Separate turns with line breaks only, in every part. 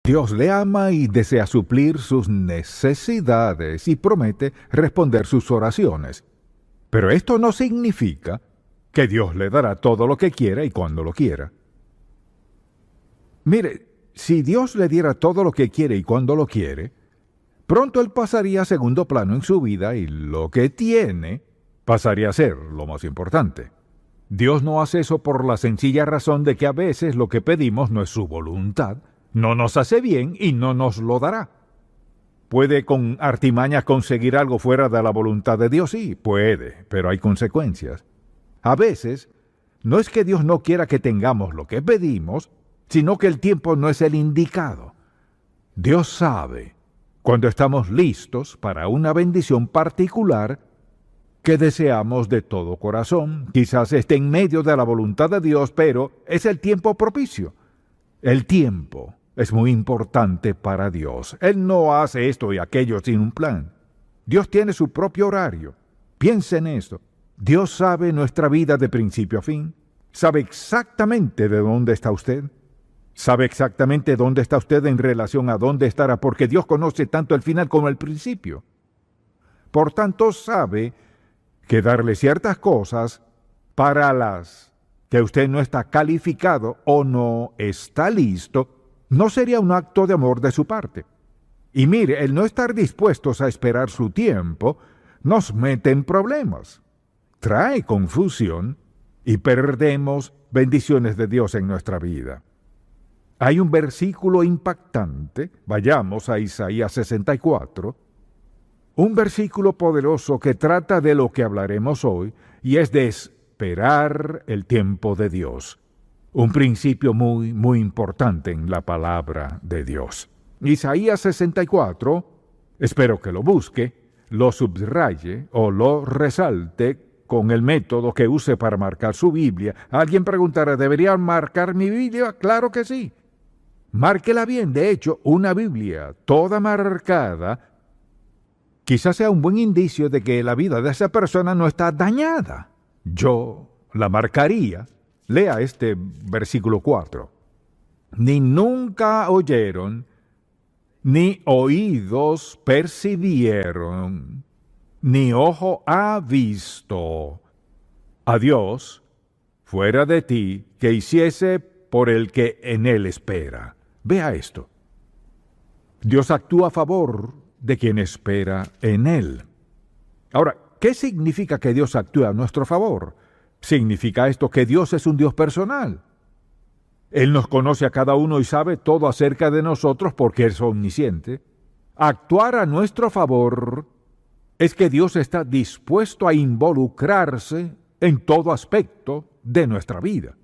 Dios le ama y desea suplir sus necesidades y promete responder sus oraciones. Pero esto no significa que Dios le dará todo lo que quiera y cuando lo quiera. Mire, si Dios le diera todo lo que quiere y cuando lo quiere, pronto Él pasaría a segundo plano en su vida y lo que tiene pasaría a ser lo más importante. Dios no hace eso por la sencilla razón de que a veces lo que pedimos no es su voluntad, no nos hace bien y no nos lo dará. ¿Puede con artimañas conseguir algo fuera de la voluntad de Dios? Sí, puede, pero hay consecuencias. A veces, no es que Dios no quiera que tengamos lo que pedimos, sino que el tiempo no es el indicado. Dios sabe cuando estamos listos para una bendición particular que deseamos de todo corazón. Quizás esté en medio de la voluntad de Dios, pero es el tiempo propicio. El tiempo es muy importante para Dios. Él no hace esto y aquello sin un plan. Dios tiene su propio horario. Piense en esto. Dios sabe nuestra vida de principio a fin. Sabe exactamente de dónde está usted. Sabe exactamente dónde está usted en relación a dónde estará, porque Dios conoce tanto el final como el principio. Por tanto, sabe que darle ciertas cosas para las que usted no está calificado o no está listo, no sería un acto de amor de su parte. Y mire, el no estar dispuestos a esperar su tiempo nos mete en problemas, trae confusión y perdemos bendiciones de Dios en nuestra vida. Hay un versículo impactante, vayamos a Isaías 64, un versículo poderoso que trata de lo que hablaremos hoy, y es de esperar el tiempo de Dios. Un principio muy, muy importante en la palabra de Dios. Isaías 64, espero que lo busque, lo subraye o lo resalte con el método que use para marcar su Biblia. Alguien preguntará, ¿debería marcar mi Biblia? Claro que sí. Márquela bien. De hecho, una Biblia toda marcada quizás sea un buen indicio de que la vida de esa persona no está dañada. Yo la marcaría. Lea este versículo 4. Ni nunca oyeron, ni oídos percibieron, ni ojo ha visto a Dios fuera de ti que hiciese por el que en él espera. Vea esto. Dios actúa a favor de quien espera en él. Ahora, ¿qué significa que Dios actúe a nuestro favor? Significa esto que Dios es un Dios personal. Él nos conoce a cada uno y sabe todo acerca de nosotros porque es omnisciente. Actuar a nuestro favor es que Dios está dispuesto a involucrarse en todo aspecto de nuestra vida.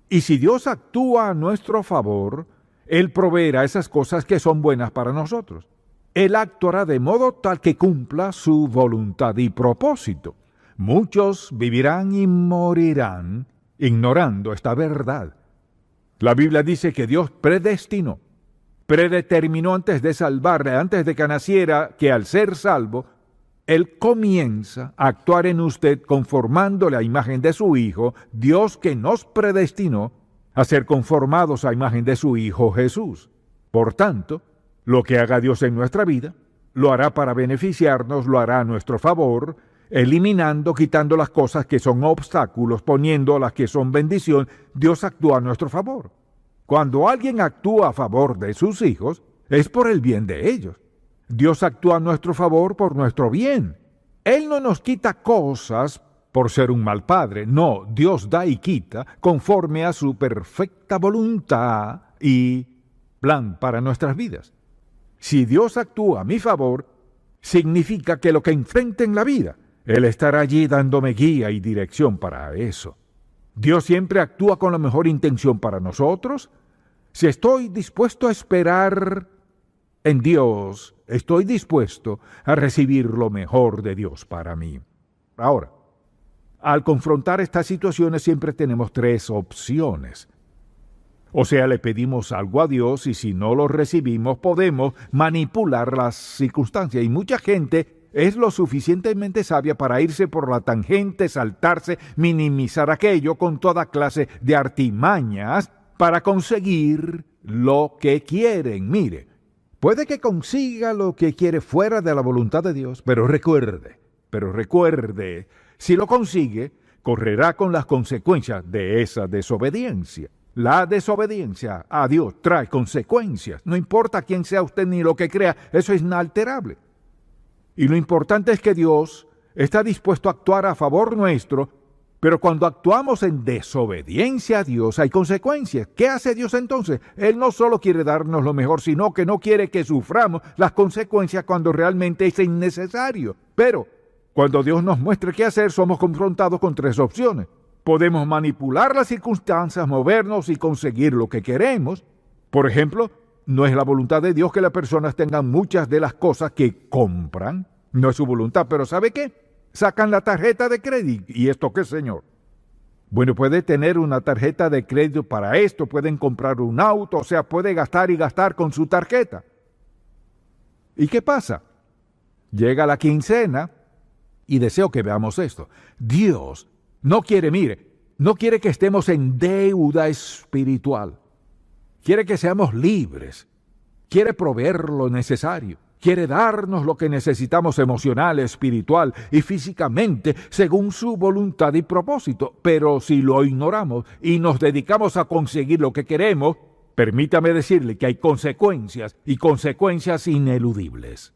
Y si Dios actúa a nuestro favor, Él proveerá esas cosas que son buenas para nosotros. Él actuará de modo tal que cumpla su voluntad y propósito. Muchos vivirán y morirán ignorando esta verdad. La Biblia dice que Dios predeterminó antes de salvarle, antes de que naciera, que al ser salvo, Él comienza a actuar en usted conformándole a imagen de su Hijo, Dios que nos predestinó a ser conformados a imagen de su Hijo Jesús. Por tanto, lo que haga Dios en nuestra vida, lo hará para beneficiarnos, lo hará a nuestro favor, eliminando, quitando las cosas que son obstáculos, poniendo las que son bendición. Dios actúa a nuestro favor. Cuando alguien actúa a favor de sus hijos, es por el bien de ellos. Dios actúa a nuestro favor por nuestro bien. Él no nos quita cosas por ser un mal padre. No, Dios da y quita conforme a su perfecta voluntad y plan para nuestras vidas. Si Dios actúa a mi favor, significa que lo que enfrente en la vida, Él estará allí dándome guía y dirección para eso. Dios siempre actúa con la mejor intención para nosotros. Si estoy dispuesto a esperar en Dios, estoy dispuesto a recibir lo mejor de Dios para mí. Ahora, al confrontar estas situaciones siempre tenemos tres opciones. O sea, le pedimos algo a Dios y si no lo recibimos podemos manipular las circunstancias. Y mucha gente es lo suficientemente sabia para irse por la tangente, saltarse, minimizar aquello con toda clase de artimañas para conseguir lo que quieren. Mire, puede que consiga lo que quiere fuera de la voluntad de Dios, pero recuerde, si lo consigue, correrá con las consecuencias de esa desobediencia. La desobediencia a Dios trae consecuencias. No importa quién sea usted ni lo que crea, eso es inalterable. Y lo importante es que Dios está dispuesto a actuar a favor nuestro, pero cuando actuamos en desobediencia a Dios hay consecuencias. ¿Qué hace Dios entonces? Él no solo quiere darnos lo mejor, sino que no quiere que suframos las consecuencias cuando realmente es innecesario. Pero cuando Dios nos muestre qué hacer, somos confrontados con tres opciones. Podemos manipular las circunstancias, movernos y conseguir lo que queremos. Por ejemplo, no es la voluntad de Dios que las personas tengan muchas de las cosas que compran. No es su voluntad, pero ¿sabe qué? Sacan la tarjeta de crédito. ¿Y esto qué, señor? Bueno, puede tener una tarjeta de crédito para esto, pueden comprar un auto, o sea, puede gastar y gastar con su tarjeta. ¿Y qué pasa? Llega la quincena y deseo que veamos esto. Dios no quiere que estemos en deuda espiritual. Quiere que seamos libres. Quiere proveer lo necesario. Quiere darnos lo que necesitamos emocional, espiritual y físicamente según su voluntad y propósito. Pero si lo ignoramos y nos dedicamos a conseguir lo que queremos, permítame decirle que hay consecuencias y consecuencias ineludibles.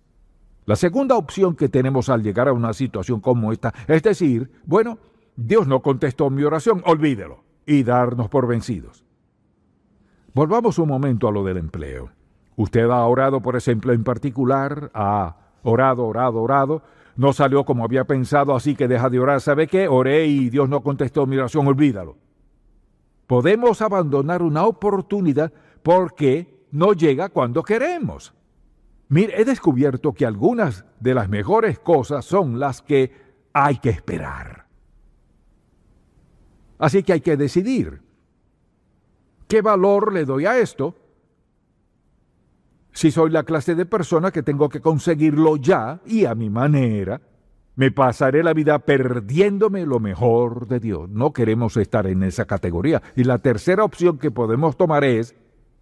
La segunda opción que tenemos al llegar a una situación como esta es decir, bueno, Dios no contestó mi oración, olvídelo, y darnos por vencidos. Volvamos un momento a lo del empleo. Usted ha orado por ese empleo en particular, ha orado, no salió como había pensado, así que deja de orar. ¿Sabe qué? Oré y Dios no contestó mi oración, olvídalo. Podemos abandonar una oportunidad porque no llega cuando queremos. Mire, he descubierto que algunas de las mejores cosas son las que hay que esperar. Así que hay que decidir. ¿Qué valor le doy a esto? Si soy la clase de persona que tengo que conseguirlo ya y a mi manera, me pasaré la vida perdiéndome lo mejor de Dios. No queremos estar en esa categoría. Y la tercera opción que podemos tomar es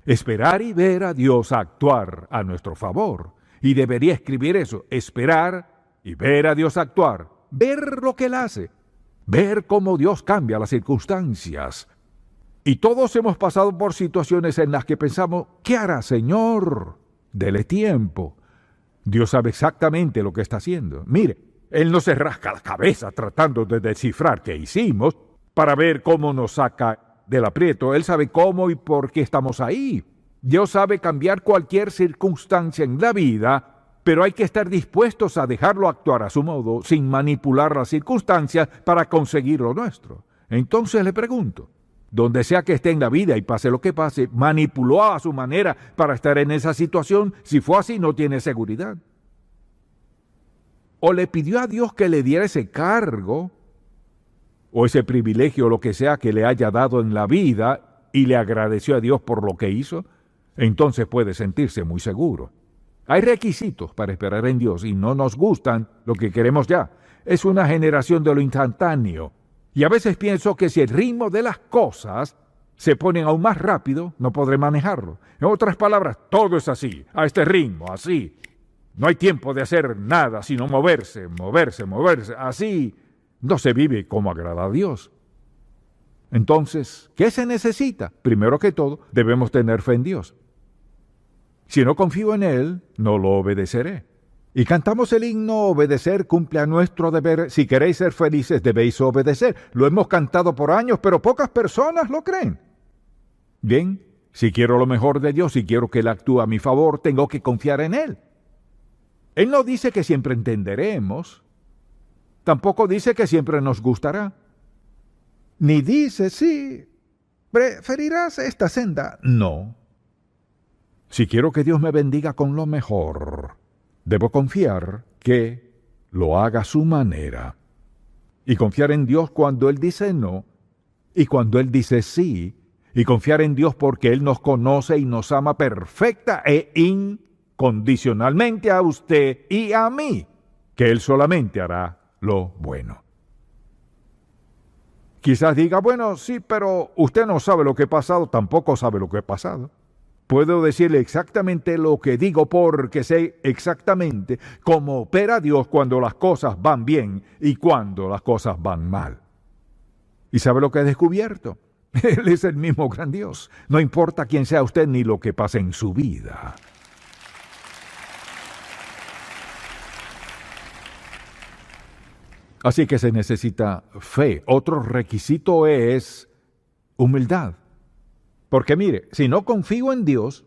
esperar y ver a Dios actuar a nuestro favor. Y debería escribir eso, esperar y ver a Dios actuar, ver lo que Él hace. Ver cómo Dios cambia las circunstancias. Y todos hemos pasado por situaciones en las que pensamos, ¿qué hará, Señor? Dele tiempo. Dios sabe exactamente lo que está haciendo. Mire, Él no se rasca la cabeza tratando de descifrar qué hicimos para ver cómo nos saca del aprieto. Él sabe cómo y por qué estamos ahí. Dios sabe cambiar cualquier circunstancia en la vida, pero hay que estar dispuestos a dejarlo actuar a su modo, sin manipular las circunstancias para conseguir lo nuestro. Entonces le pregunto, donde sea que esté en la vida y pase lo que pase, ¿manipuló a su manera para estar en esa situación? Si fue así, no tiene seguridad. ¿O le pidió a Dios que le diera ese cargo, o ese privilegio, o lo que sea que le haya dado en la vida, y le agradeció a Dios por lo que hizo? Entonces puede sentirse muy seguro. Hay requisitos para esperar en Dios y no nos gustan lo que queremos ya. Es una generación de lo instantáneo. Y a veces pienso que si el ritmo de las cosas se pone aún más rápido, no podré manejarlo. En otras palabras, todo es así, a este ritmo, así. No hay tiempo de hacer nada, sino moverse. Así no se vive como agrada a Dios. Entonces, ¿qué se necesita? Primero que todo, debemos tener fe en Dios. Si no confío en Él, no lo obedeceré. Y cantamos el himno, obedecer cumple a nuestro deber. Si queréis ser felices, debéis obedecer. Lo hemos cantado por años, pero pocas personas lo creen. Bien, si quiero lo mejor de Dios, si quiero que Él actúe a mi favor, tengo que confiar en Él. Él no dice que siempre entenderemos. Tampoco dice que siempre nos gustará. Ni dice, sí, preferirás esta senda. No. Si quiero que Dios me bendiga con lo mejor, debo confiar que lo haga a su manera. Y confiar en Dios cuando Él dice no, y cuando Él dice sí, y confiar en Dios porque Él nos conoce y nos ama perfecta e incondicionalmente a usted y a mí, que Él solamente hará lo bueno. Quizás diga, bueno, sí, pero usted no sabe lo que he pasado, tampoco sabe lo que he pasado. Puedo decirle exactamente lo que digo porque sé exactamente cómo opera Dios cuando las cosas van bien y cuando las cosas van mal. ¿Y sabe lo que he descubierto? Él es el mismo gran Dios. No importa quién sea usted ni lo que pase en su vida. Así que se necesita fe. Otro requisito es humildad. Porque mire, si no confío en Dios,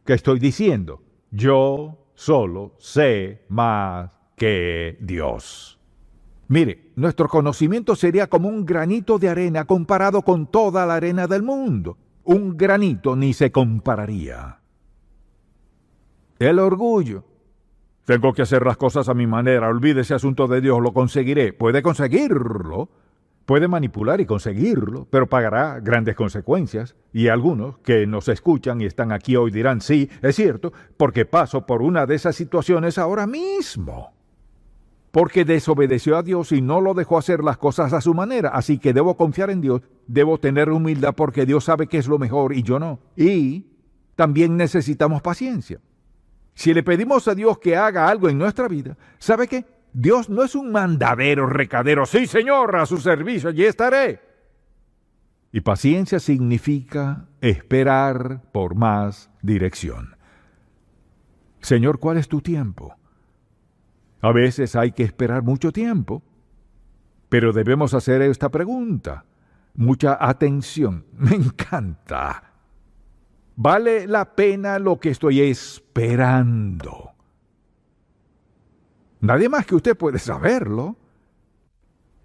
¿qué estoy diciendo? Yo solo sé más que Dios. Mire, nuestro conocimiento sería como un granito de arena comparado con toda la arena del mundo. Un granito ni se compararía. El orgullo. Tengo que hacer las cosas a mi manera, olvide ese asunto de Dios, lo conseguiré. Puede conseguirlo, puede manipular y conseguirlo, pero pagará grandes consecuencias. Y algunos que nos escuchan y están aquí hoy dirán, sí, es cierto, porque paso por una de esas situaciones ahora mismo. Porque desobedeció a Dios y no lo dejó hacer las cosas a su manera. Así que debo confiar en Dios, debo tener humildad porque Dios sabe qué es lo mejor y yo no. Y también necesitamos paciencia. Si le pedimos a Dios que haga algo en nuestra vida, ¿sabe qué? Dios no es un mandadero, recadero. Sí, Señor, a su servicio, allí estaré. Y paciencia significa esperar por más dirección. Señor, ¿cuál es tu tiempo? A veces hay que esperar mucho tiempo, pero debemos hacer esta pregunta. Mucha atención. Me encanta. ¿Vale la pena lo que estoy esperando? Nadie más que usted puede saberlo.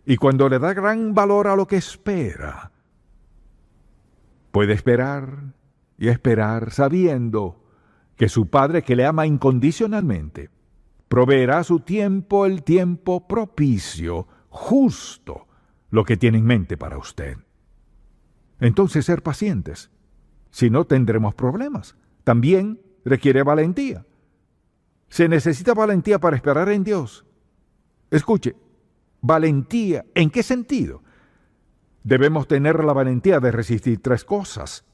Y cuando le da gran valor a lo que espera, puede esperar y esperar sabiendo que su Padre, que le ama incondicionalmente, proveerá su tiempo, el tiempo propicio, justo, lo que tiene en mente para usted. Entonces, ser pacientes. Si no, tendremos problemas. También requiere valentía. Se necesita valentía para esperar en Dios. Escuche, valentía, ¿en qué sentido? Debemos tener la valentía de resistir 3 cosas.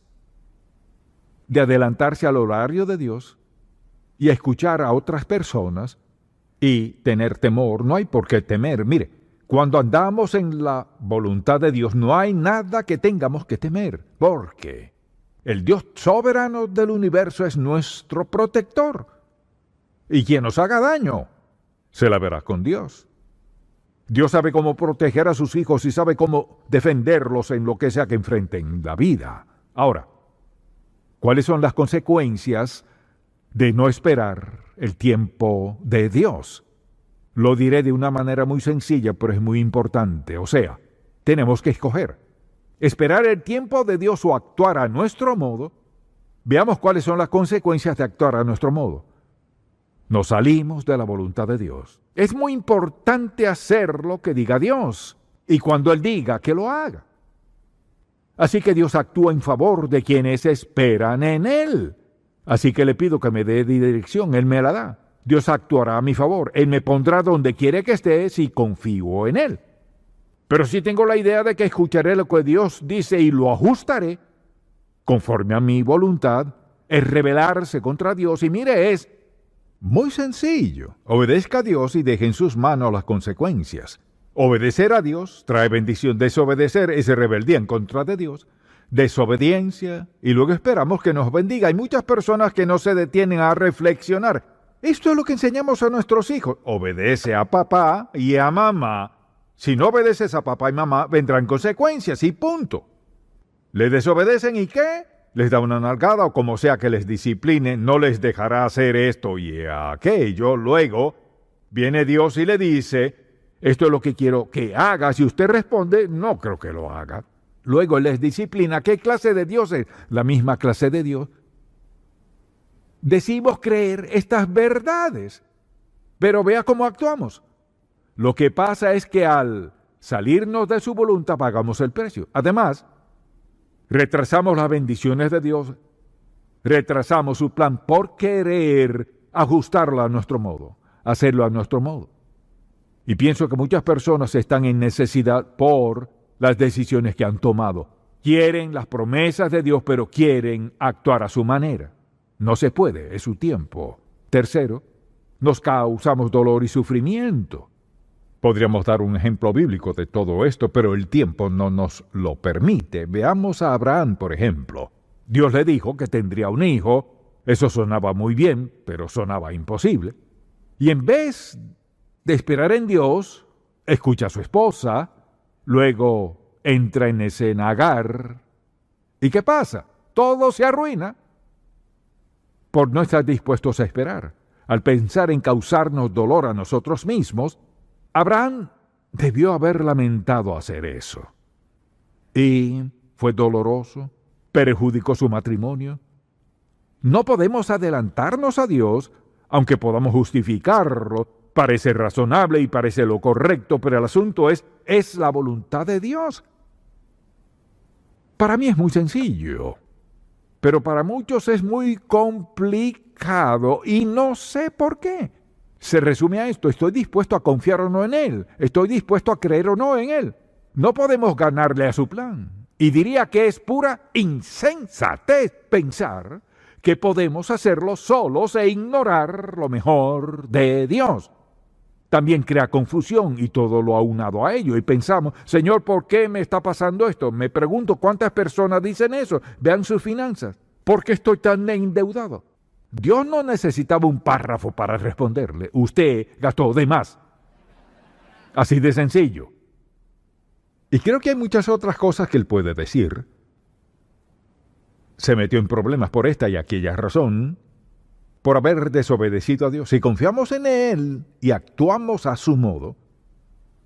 De adelantarse al horario de Dios y escuchar a otras personas y tener temor. No hay por qué temer. Mire, cuando andamos en la voluntad de Dios, no hay nada que tengamos que temer. Porque el Dios soberano del universo es nuestro protector. Y quien nos haga daño, se la verá con Dios. Dios sabe cómo proteger a sus hijos y sabe cómo defenderlos en lo que sea que enfrenten la vida. Ahora, ¿cuáles son las consecuencias de no esperar el tiempo de Dios? Lo diré de una manera muy sencilla, pero es muy importante. O sea, tenemos que escoger. Esperar el tiempo de Dios o actuar a nuestro modo. Veamos cuáles son las consecuencias de actuar a nuestro modo. Nos salimos de la voluntad de Dios. Es muy importante hacer lo que diga Dios. Y cuando Él diga, que lo haga. Así que Dios actúa en favor de quienes esperan en Él. Así que le pido que me dé dirección, Él me la da. Dios actuará a mi favor. Él me pondrá donde quiere que esté si confío en Él. Pero si tengo la idea de que escucharé lo que Dios dice y lo ajustaré, conforme a mi voluntad, es rebelarse contra Dios. Y mire, es muy sencillo. Obedezca a Dios y deje en sus manos las consecuencias. Obedecer a Dios trae bendición. Desobedecer es rebeldía en contra de Dios. Desobediencia. Y luego esperamos que nos bendiga. Hay muchas personas que no se detienen a reflexionar. Esto es lo que enseñamos a nuestros hijos. Obedece a papá y a mamá. Si no obedeces a papá y mamá, vendrán consecuencias y punto. ¿Le desobedecen y qué? Les da una nalgada o como sea que les discipline, no les dejará hacer esto y aquello. Luego viene Dios y le dice, esto es lo que quiero que hagas. Y usted responde, no creo que lo haga. Luego les disciplina. ¿Qué clase de Dios es? La misma clase de Dios. Decimos creer estas verdades, pero vea cómo actuamos. Lo que pasa es que al salirnos de su voluntad pagamos el precio. Además, retrasamos las bendiciones de Dios, retrasamos su plan por querer ajustarlo a nuestro modo, hacerlo a nuestro modo. Y pienso que muchas personas están en necesidad por las decisiones que han tomado. quieren las promesas de Dios, pero quieren actuar a su manera. No se puede, es su tiempo. Tercero, nos causamos dolor y sufrimiento. Podríamos dar un ejemplo bíblico de todo esto, pero el tiempo no nos lo permite. Veamos a Abraham, por ejemplo. Dios le dijo que tendría un hijo. Eso sonaba muy bien, pero sonaba imposible. Y en vez de esperar en Dios, escucha a su esposa, luego entra en escena Agar. ¿Y qué pasa? Todo se arruina por no estar dispuestos a esperar. Al pensar en causarnos dolor a nosotros mismos, Abraham debió haber lamentado hacer eso. Y fue doloroso, perjudicó su matrimonio. No podemos adelantarnos a Dios, aunque podamos justificarlo. Parece razonable y parece lo correcto, pero el asunto es la voluntad de Dios. Para mí es muy sencillo, pero para muchos es muy complicado y no sé por qué. Se resume a esto: estoy dispuesto a confiar o no en Él, estoy dispuesto a creer o no en Él. No podemos ganarle a su plan. Y diría que es pura insensatez pensar que podemos hacerlo solos e ignorar lo mejor de Dios. También crea confusión y todo lo aunado a ello. Y pensamos, Señor, ¿por qué me está pasando esto? Me pregunto cuántas personas dicen eso. Vean sus finanzas. ¿Por qué estoy tan endeudado? Dios no necesitaba un párrafo para responderle. Usted gastó de más. Así de sencillo. Y creo que hay muchas otras cosas que Él puede decir. Se metió en problemas por esta y aquella razón, por haber desobedecido a Dios. Si confiamos en Él y actuamos a su modo,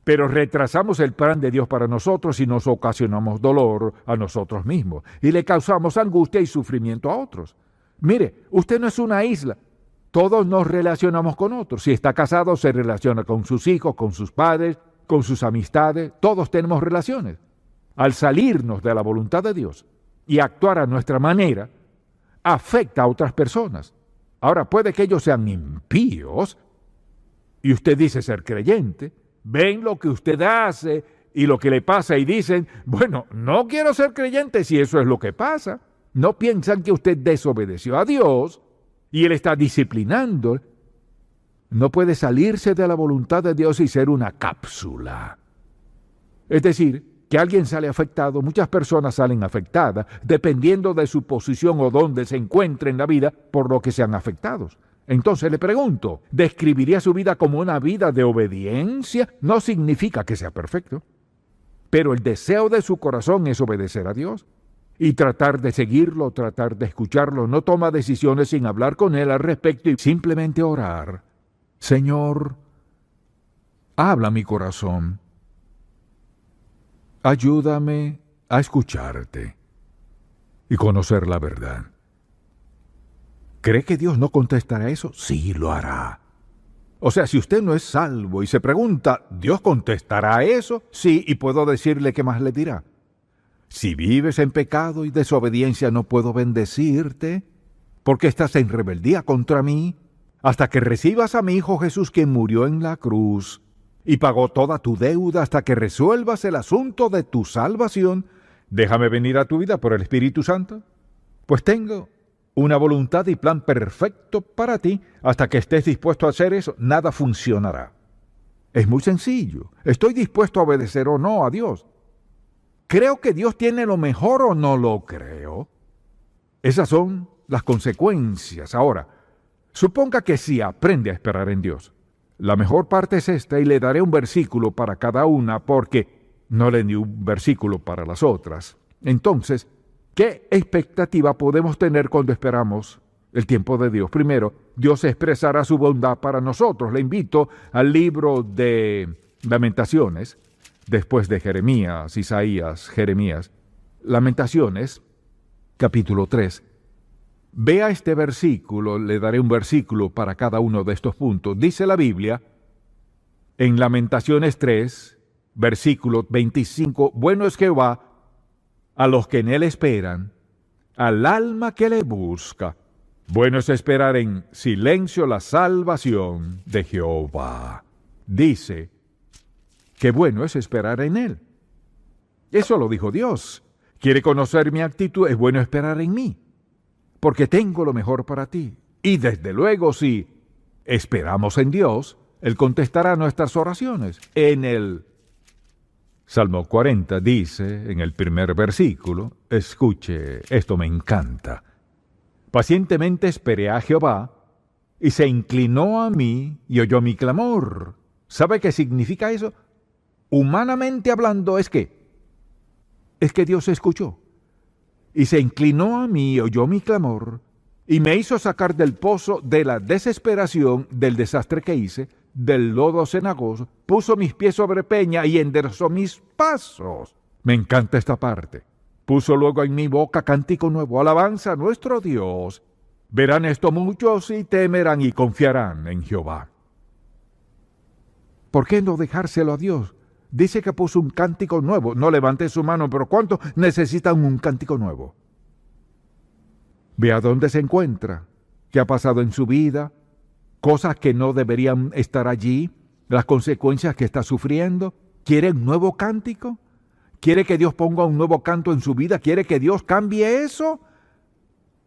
pero retrasamos el plan de Dios para nosotros y nos ocasionamos dolor a nosotros mismos y le causamos angustia y sufrimiento a otros. Mire, usted no es una isla. Todos nos relacionamos con otros. Si está casado, se relaciona con sus hijos, con sus padres, con sus amistades. Todos tenemos relaciones. Al salirnos de la voluntad de Dios y actuar a nuestra manera, afecta a otras personas. Ahora, puede que ellos sean impíos y usted dice ser creyente, ven lo que usted hace y lo que le pasa y dicen, bueno, no quiero ser creyente si eso es lo que pasa. No piensan que usted desobedeció a Dios y Él está disciplinando. No puede salirse de la voluntad de Dios y ser una cápsula. Es decir, que alguien sale afectado, muchas personas salen afectadas, dependiendo de su posición o dónde se encuentre en la vida, por lo que sean afectados. Entonces le pregunto, ¿describiría su vida como una vida de obediencia? No significa que sea perfecto, pero el deseo de su corazón es obedecer a Dios y tratar de seguirlo, tratar de escucharlo. No toma decisiones sin hablar con Él al respecto y simplemente orar. Señor, habla mi corazón. Ayúdame a escucharte y conocer la verdad. ¿Cree que Dios no contestará eso? Sí, lo hará. O sea, si usted no es salvo y se pregunta, ¿Dios contestará eso? Sí, y puedo decirle qué más le dirá. Si vives en pecado y desobediencia, no puedo bendecirte, porque estás en rebeldía contra mí, hasta que recibas a mi Hijo Jesús, quien murió en la cruz y pagó toda tu deuda, hasta que resuelvas el asunto de tu salvación. Déjame venir a tu vida por el Espíritu Santo, pues tengo una voluntad y plan perfecto para ti. Hasta que estés dispuesto a hacer eso, nada funcionará. Es muy sencillo. ¿Estoy dispuesto a obedecer o no a Dios? ¿Creo que Dios tiene lo mejor o no lo creo? Esas son las consecuencias. Ahora, suponga que sí aprende a esperar en Dios. La mejor parte es esta, y le daré un versículo para cada una, porque no le di un versículo para las otras. Entonces, ¿qué expectativa podemos tener cuando esperamos el tiempo de Dios? Primero, Dios expresará su bondad para nosotros. Le invito al libro de Lamentaciones, después de Jeremías, Isaías, Jeremías. Lamentaciones, capítulo 3. Vea este versículo, le daré un versículo para cada uno de estos puntos. Dice la Biblia, en Lamentaciones 3, versículo 25, bueno es Jehová a los que en él esperan, al alma que le busca. Bueno es esperar en silencio la salvación de Jehová. Dice que bueno es esperar en él. Eso lo dijo Dios, quiere conocer mi actitud, es bueno esperar en mí, porque tengo lo mejor para ti. Y desde luego, si esperamos en Dios, Él contestará nuestras oraciones. En el Salmo 40 dice, en el primer versículo, escuche, esto me encanta. Pacientemente esperé a Jehová, y se inclinó a mí y oyó mi clamor. ¿Sabe qué significa eso? Humanamente hablando, es que Dios escuchó. Y se inclinó a mí y oyó mi clamor, y me hizo sacar del pozo de la desesperación del desastre que hice, del lodo cenagoso, puso mis pies sobre peña y enderezó mis pasos. Me encanta esta parte. Puso luego en mi boca cántico nuevo, alabanza a nuestro Dios. Verán esto muchos y temerán y confiarán en Jehová. ¿Por qué no dejárselo a Dios? Dice que puso un cántico nuevo. No levante su mano, pero ¿cuántos necesitan un cántico nuevo? Vea dónde se encuentra, qué ha pasado en su vida, cosas que no deberían estar allí, las consecuencias que está sufriendo. ¿Quiere un nuevo cántico? ¿Quiere que Dios ponga un nuevo canto en su vida? ¿Quiere que Dios cambie eso?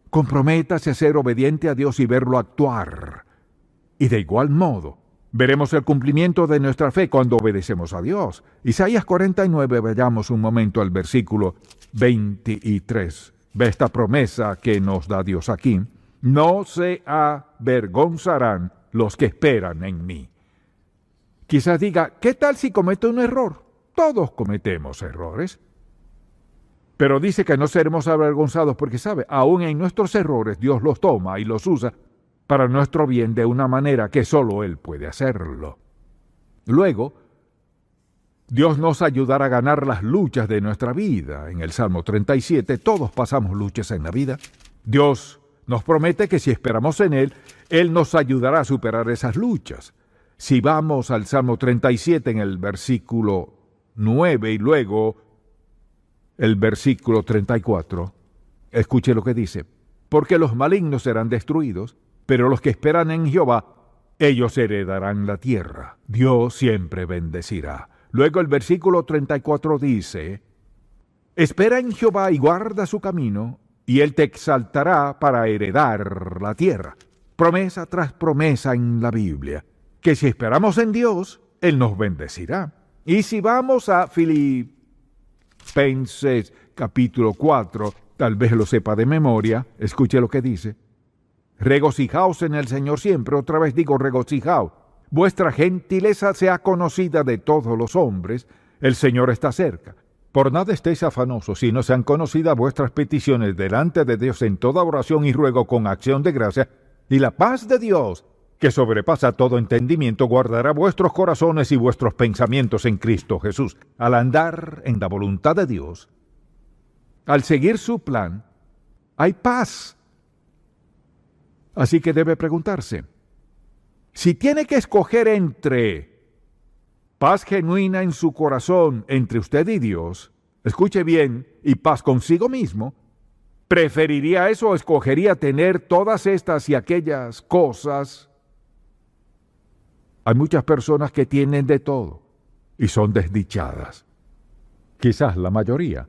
Comprométase a ser obediente a Dios y verlo actuar. Y de igual modo, veremos el cumplimiento de nuestra fe cuando obedecemos a Dios. Isaías 49, vayamos un momento al versículo 23. Ve esta promesa que nos da Dios aquí. No se avergonzarán los que esperan en mí. Quizás diga, ¿qué tal si cometo un error? Todos cometemos errores. Pero dice que no seremos avergonzados porque, ¿sabe? Aún en nuestros errores Dios los toma y los usa para nuestro bien de una manera que solo Él puede hacerlo. Luego, Dios nos ayudará a ganar las luchas de nuestra vida. En el Salmo 37, todos pasamos luchas en la vida. Dios nos promete que si esperamos en Él, Él nos ayudará a superar esas luchas. Si vamos al Salmo 37 en el versículo 9 y luego el versículo 34, escuche lo que dice. Porque los malignos serán destruidos, pero los que esperan en Jehová, ellos heredarán la tierra. Dios siempre bendecirá. Luego el versículo 34 dice, espera en Jehová y guarda su camino, y Él te exaltará para heredar la tierra. Promesa tras promesa en la Biblia, que si esperamos en Dios, Él nos bendecirá. Y si vamos a Filipenses capítulo 4, tal vez lo sepa de memoria, escuche lo que dice. Regocijaos en el Señor siempre, otra vez digo regocijaos. Vuestra gentileza sea conocida de todos los hombres, el Señor está cerca. Por nada estéis afanosos, sino sean conocidas vuestras peticiones delante de Dios en toda oración y ruego con acción de gracia, y la paz de Dios, que sobrepasa todo entendimiento, guardará vuestros corazones y vuestros pensamientos en Cristo Jesús. Al andar en la voluntad de Dios, al seguir su plan, hay paz. Así que debe preguntarse, si tiene que escoger entre paz genuina en su corazón entre usted y Dios, escuche bien, y paz consigo mismo, ¿preferiría eso o escogería tener todas estas y aquellas cosas? Hay muchas personas que tienen de todo y son desdichadas. Quizás la mayoría.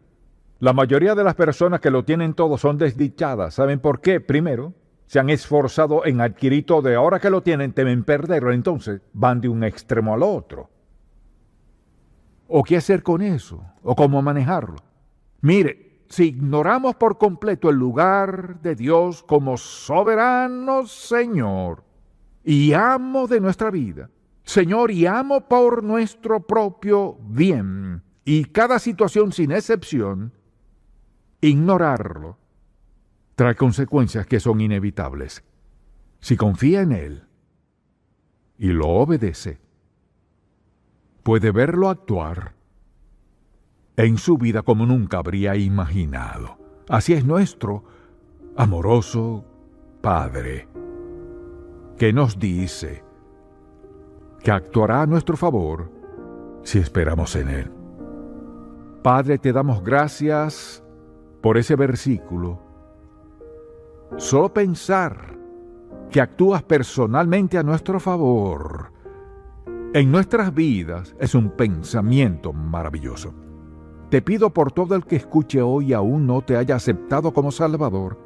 La mayoría de las personas que lo tienen todo son desdichadas. ¿Saben por qué? Primero, se han esforzado en adquirir todo y ahora que lo tienen temen perderlo, entonces van de un extremo al otro. ¿O qué hacer con eso? ¿O cómo manejarlo? Mire, si ignoramos por completo el lugar de Dios como soberano Señor y amo de nuestra vida, Señor y amo por nuestro propio bien, y cada situación sin excepción, ignorarlo trae consecuencias que son inevitables. Si confía en Él y lo obedece, puede verlo actuar en su vida como nunca habría imaginado. Así es nuestro amoroso Padre, que nos dice que actuará a nuestro favor si esperamos en Él. Padre, te damos gracias por ese versículo. Solo pensar que actúas personalmente a nuestro favor en nuestras vidas es un pensamiento maravilloso. te pido por todo el que escuche hoy y aún no te haya aceptado como Salvador,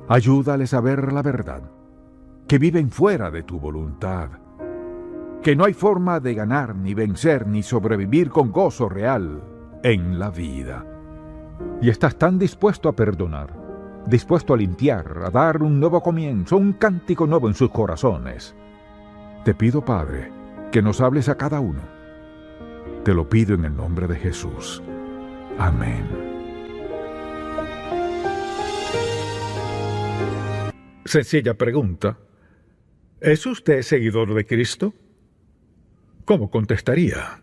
ayúdales a ver la verdad, que viven fuera de tu voluntad, que no hay forma de ganar, ni vencer, ni sobrevivir con gozo real en la vida. Y estás tan dispuesto a perdonar, dispuesto a limpiar, a dar un nuevo comienzo, un cántico nuevo en sus corazones. Te pido, Padre, que nos hables a cada uno. Te lo pido en el nombre de Jesús. Amén.
Sencilla pregunta. ¿Es usted seguidor de Cristo? ¿Cómo contestaría?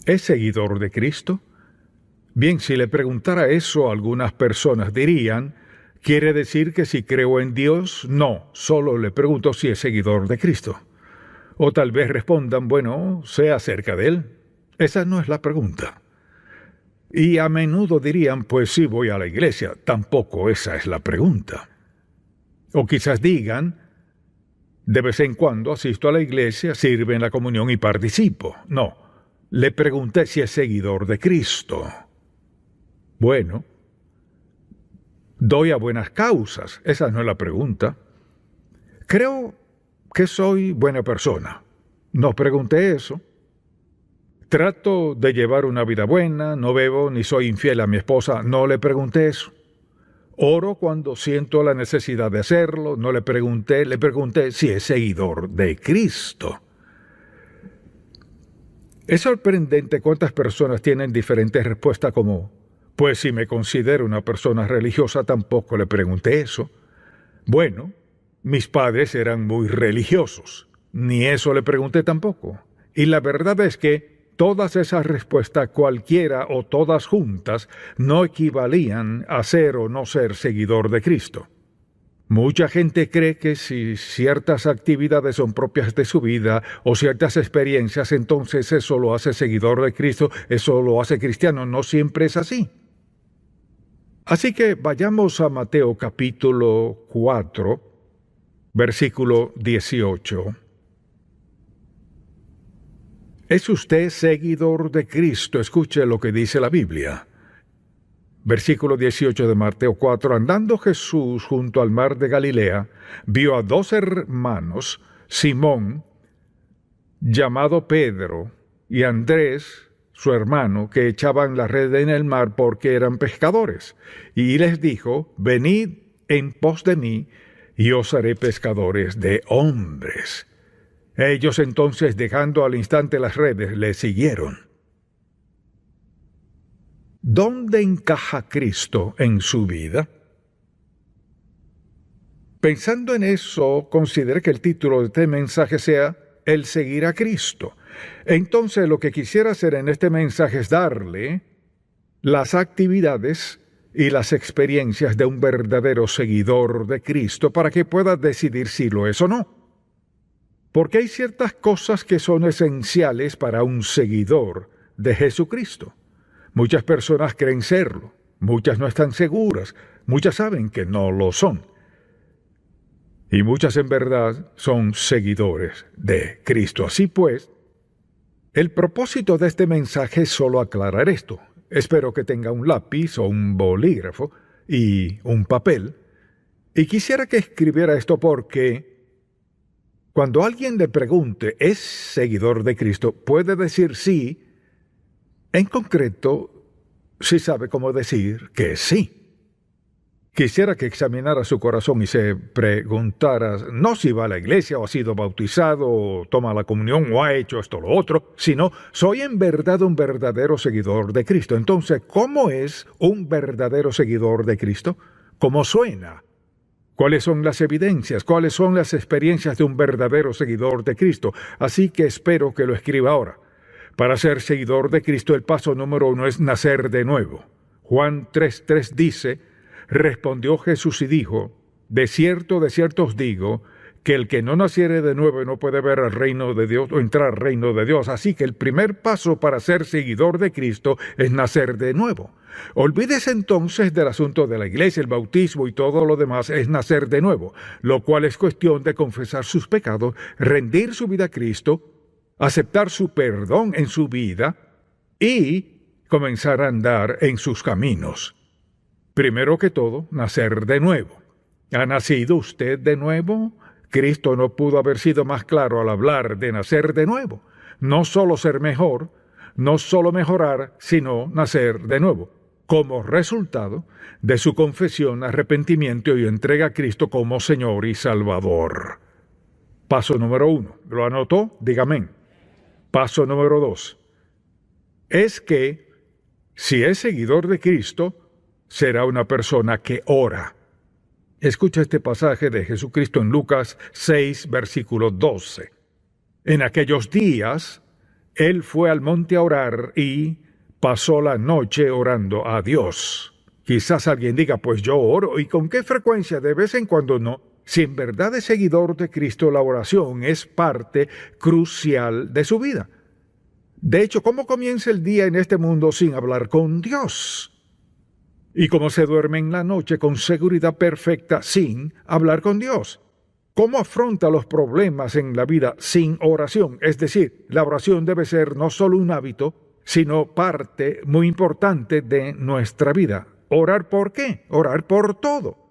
¿Es seguidor de Cristo? Bien, si le preguntara eso, algunas personas dirían, ¿quiere decir que si creo en Dios? No, solo le pregunto si es seguidor de Cristo. O tal vez respondan, bueno, sé acerca de Él. Esa no es la pregunta. Y a menudo dirían, pues sí, voy a la iglesia. Tampoco esa es la pregunta. O quizás digan, de vez en cuando asisto a la iglesia, sirvo en la comunión y participo. No, le pregunté si es seguidor de Cristo. Bueno, doy a buenas causas. Esa no es la pregunta. Creo que soy buena persona. No pregunté eso. Trato de llevar una vida buena, no bebo ni soy infiel a mi esposa. No le pregunté eso. Oro cuando siento la necesidad de hacerlo. No le pregunté si es seguidor de Cristo. Es sorprendente cuántas personas tienen diferentes respuestas como, pues si me considero una persona religiosa, tampoco le pregunté eso. Bueno, mis padres eran muy religiosos. Ni eso le pregunté tampoco. Y la verdad es que todas esas respuestas, cualquiera o todas juntas, no equivalían a ser o no ser seguidor de Cristo. Mucha gente cree que si ciertas actividades son propias de su vida o ciertas experiencias, entonces eso lo hace seguidor de Cristo, eso lo hace cristiano. No siempre es así. Así que vayamos a Mateo capítulo 4, versículo 18. ¿Es usted seguidor de Cristo? Escuche lo que dice la Biblia. Versículo 18 de Mateo 4. Andando Jesús junto al mar de Galilea, vio a dos hermanos, Simón, llamado Pedro, y Andrés, su hermano, que echaban la red en el mar porque eran pescadores. Y les dijo, venid en pos de mí, y os haré pescadores de hombres. Ellos entonces, dejando al instante las redes, le siguieron. ¿Dónde encaja Cristo en su vida? Pensando en eso, considere que el título de este mensaje sea El seguir a Cristo. Entonces, lo que quisiera hacer en este mensaje es darle las actividades y las experiencias de un verdadero seguidor de Cristo para que pueda decidir si lo es o no. Porque hay ciertas cosas que son esenciales para un seguidor de Jesucristo. Muchas personas creen serlo, muchas no están seguras, muchas saben que no lo son. Y muchas en verdad son seguidores de Cristo. Así pues, el propósito de este mensaje es solo aclarar esto. Espero que tenga un lápiz o un bolígrafo y un papel. Y quisiera que escribiera esto porque cuando alguien le pregunte, ¿es seguidor de Cristo?, puede decir sí. En concreto, sí sabe cómo decir que sí. Quisiera que examinara su corazón y se preguntara, no si va a la iglesia o ha sido bautizado o toma la comunión o ha hecho esto o lo otro, sino, ¿soy en verdad un verdadero seguidor de Cristo? Entonces, ¿cómo es un verdadero seguidor de Cristo? ¿Cómo suena? ¿Cuáles son las evidencias? ¿Cuáles son las experiencias de un verdadero seguidor de Cristo? Así que espero que lo escriba ahora. Para ser seguidor de Cristo, el paso número 1 es nacer de nuevo. Juan 3:3 dice, respondió Jesús y dijo, de cierto os digo, que el que no naciere de nuevo no puede ver al reino de Dios o entrar al reino de Dios. Así que el primer paso para ser seguidor de Cristo es nacer de nuevo. Olvídese entonces del asunto de la iglesia, el bautismo y todo lo demás es nacer de nuevo, lo cual es cuestión de confesar sus pecados, rendir su vida a Cristo, aceptar su perdón en su vida y comenzar a andar en sus caminos. Primero que todo, nacer de nuevo. ¿Ha nacido usted de nuevo? Cristo no pudo haber sido más claro al hablar de nacer de nuevo. No solo ser mejor, no solo mejorar, sino nacer de nuevo, como resultado de su confesión, arrepentimiento y entrega a Cristo como Señor y Salvador. Paso número 1. ¿Lo anotó? Diga amén. Paso número 2. Es que, si es seguidor de Cristo, será una persona que ora. Escucha este pasaje de Jesucristo en Lucas 6, versículo 12. En aquellos días, Él fue al monte a orar y pasó la noche orando a Dios. Quizás alguien diga, pues yo oro, ¿y con qué frecuencia? De vez en cuando no. Si en verdad es seguidor de Cristo, la oración es parte crucial de su vida. De hecho, ¿cómo comienza el día en este mundo sin hablar con Dios? ¿Y cómo se duerme en la noche con seguridad perfecta sin hablar con Dios? ¿Cómo afronta los problemas en la vida sin oración? Es decir, la oración debe ser no solo un hábito, sino parte muy importante de nuestra vida. ¿Orar por qué? Orar por todo.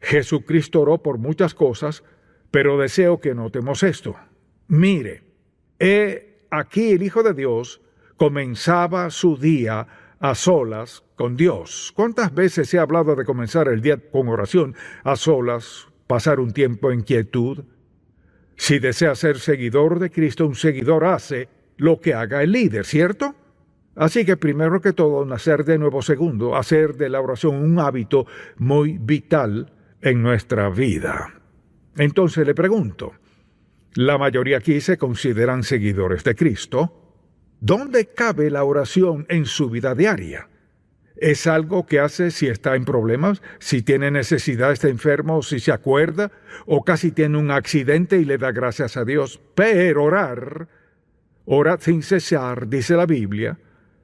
Jesucristo oró por muchas cosas, pero deseo que notemos esto. Mire, aquí el Hijo de Dios comenzaba su día a solas con Dios. ¿Cuántas veces he hablado de comenzar el día con oración, a solas, pasar un tiempo en quietud? Si desea ser seguidor de Cristo, un seguidor hace lo que haga el líder, ¿cierto? Así que primero que todo, nacer de nuevo. Segundo, hacer de la oración un hábito muy vital en nuestra vida. Entonces le pregunto, la mayoría aquí se consideran seguidores de Cristo. ¿Dónde cabe la oración en su vida diaria? ¿Es algo que hace si está en problemas, si tiene necesidad, está enfermo, si se acuerda, o casi tiene un accidente y le da gracias a Dios? Pero orad sin cesar, dice la Biblia.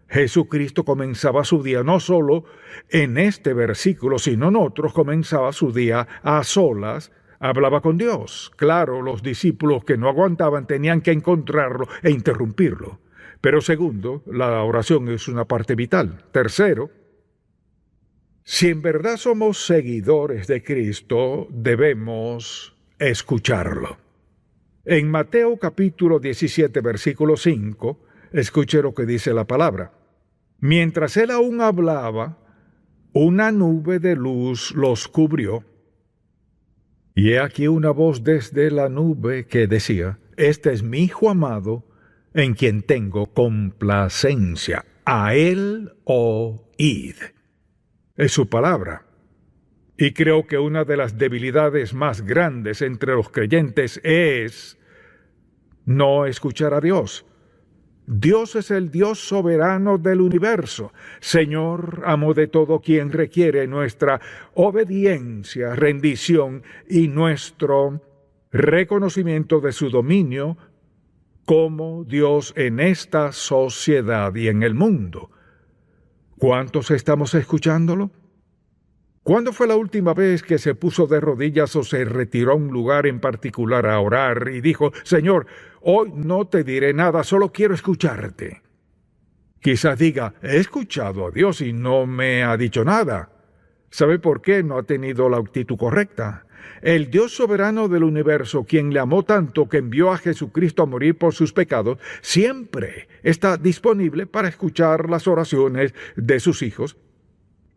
Jesucristo comenzaba su día no solo en este versículo, sino en otros, comenzaba su día a solas, hablaba con Dios. Claro, los discípulos que no aguantaban tenían que encontrarlo e interrumpirlo. Pero segundo, la oración es una parte vital. Tercero, si en verdad somos seguidores de Cristo, debemos escucharlo. En Mateo capítulo 17, versículo 5, escuche lo que dice la palabra. Mientras él aún hablaba, una nube de luz los cubrió. Y he aquí una voz desde la nube que decía, este es mi Hijo amado, en quien tengo complacencia. A él oíd. Es su palabra. Y creo que una de las debilidades más grandes entre los creyentes es no escuchar a Dios. Dios es el Dios soberano del universo, Señor, amo de todo, quien requiere nuestra obediencia, rendición y nuestro reconocimiento de su dominio como Dios en esta sociedad y en el mundo. ¿Cuántos estamos escuchándolo? ¿Cuándo fue la última vez que se puso de rodillas o se retiró a un lugar en particular a orar y dijo, Señor, hoy no te diré nada, solo quiero escucharte? Quizás diga, he escuchado a Dios y no me ha dicho nada. ¿Sabe por qué? No ha tenido la actitud correcta. El Dios soberano del universo, quien le amó tanto que envió a Jesucristo a morir por sus pecados, siempre está disponible para escuchar las oraciones de sus hijos,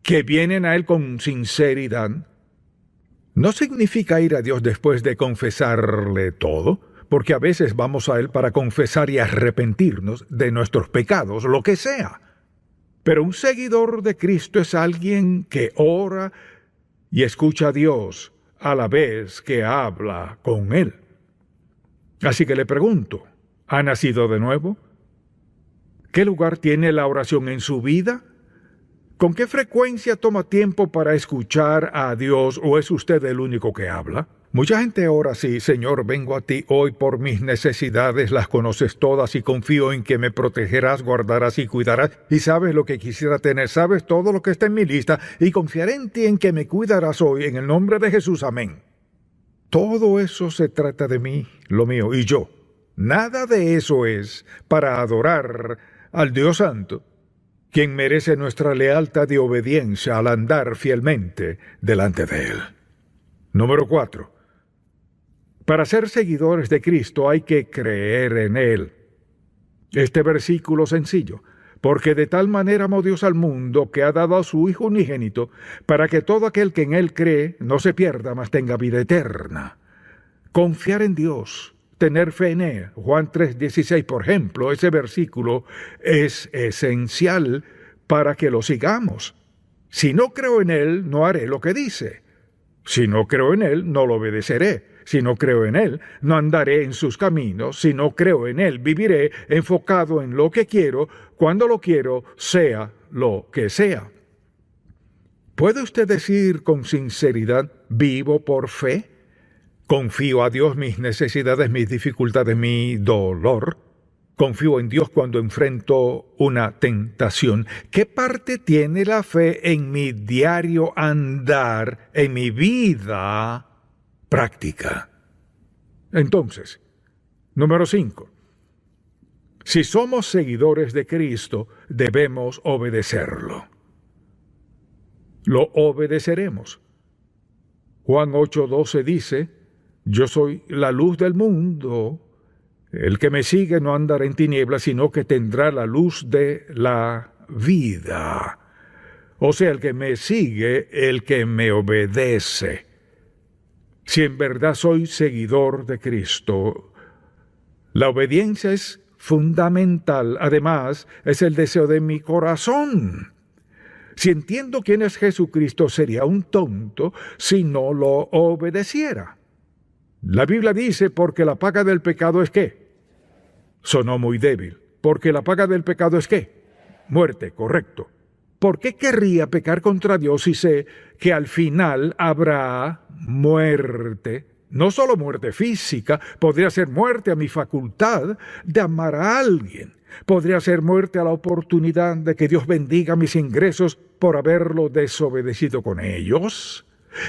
que vienen a Él con sinceridad. No significa ir a Dios después de confesarle todo, porque a veces vamos a Él para confesar y arrepentirnos de nuestros pecados, lo que sea. Pero un seguidor de Cristo es alguien que ora y escucha a Dios a la vez que habla con Él. Así que le pregunto, ¿ha nacido de nuevo? ¿Qué lugar tiene la oración en su vida? ¿Con qué frecuencia toma tiempo para escuchar a Dios o es usted el único que habla? Mucha gente ora así, Señor, vengo a ti hoy por mis necesidades, las conoces todas y confío en que me protegerás, guardarás y cuidarás y sabes lo que quisiera tener, sabes todo lo que está en mi lista y confiaré en ti en que me cuidarás hoy, en el nombre de Jesús, amén. Todo eso se trata de mí, lo mío y yo. Nada de eso es para adorar al Dios Santo, quien merece nuestra lealtad y obediencia al andar fielmente delante de Él. Número 4. Para ser seguidores de Cristo hay que creer en Él. Este versículo sencillo: porque de tal manera amó Dios al mundo que ha dado a su Hijo unigénito, para que todo aquel que en Él cree no se pierda, mas tenga vida eterna. Confiar en Dios, tener fe en Él. Juan 3:16, por ejemplo, ese versículo es esencial para que lo sigamos. Si no creo en Él, no haré lo que dice. Si no creo en Él, no lo obedeceré. Si no creo en Él, no andaré en sus caminos. Si no creo en Él, viviré enfocado en lo que quiero, cuando lo quiero, sea lo que sea. ¿Puede usted decir con sinceridad, vivo por fe? ¿Confío a Dios mis necesidades, mis dificultades, mi dolor? ¿Confío en Dios cuando enfrento una tentación? ¿Qué parte tiene la fe en mi diario andar, en mi vida práctica? Entonces, número 5. Si somos seguidores de Cristo, debemos obedecerlo. Lo obedeceremos. Juan 8:12 dice: yo soy la luz del mundo. El que me sigue no andará en tinieblas, sino que tendrá la luz de la vida. O sea, el que me sigue, el que me obedece. Si en verdad soy seguidor de Cristo, la obediencia es fundamental. Además, es el deseo de mi corazón. Si entiendo quién es Jesucristo, sería un tonto si no lo obedeciera. La Biblia dice, porque la paga del pecado es ¿qué? Sonó muy débil. Porque la paga del pecado es ¿qué? Muerte, correcto. ¿Por qué querría pecar contra Dios si sé que al final habrá muerte? No solo muerte física, podría ser muerte a mi facultad de amar a alguien. Podría ser muerte a la oportunidad de que Dios bendiga mis ingresos por haberlo desobedecido con ellos.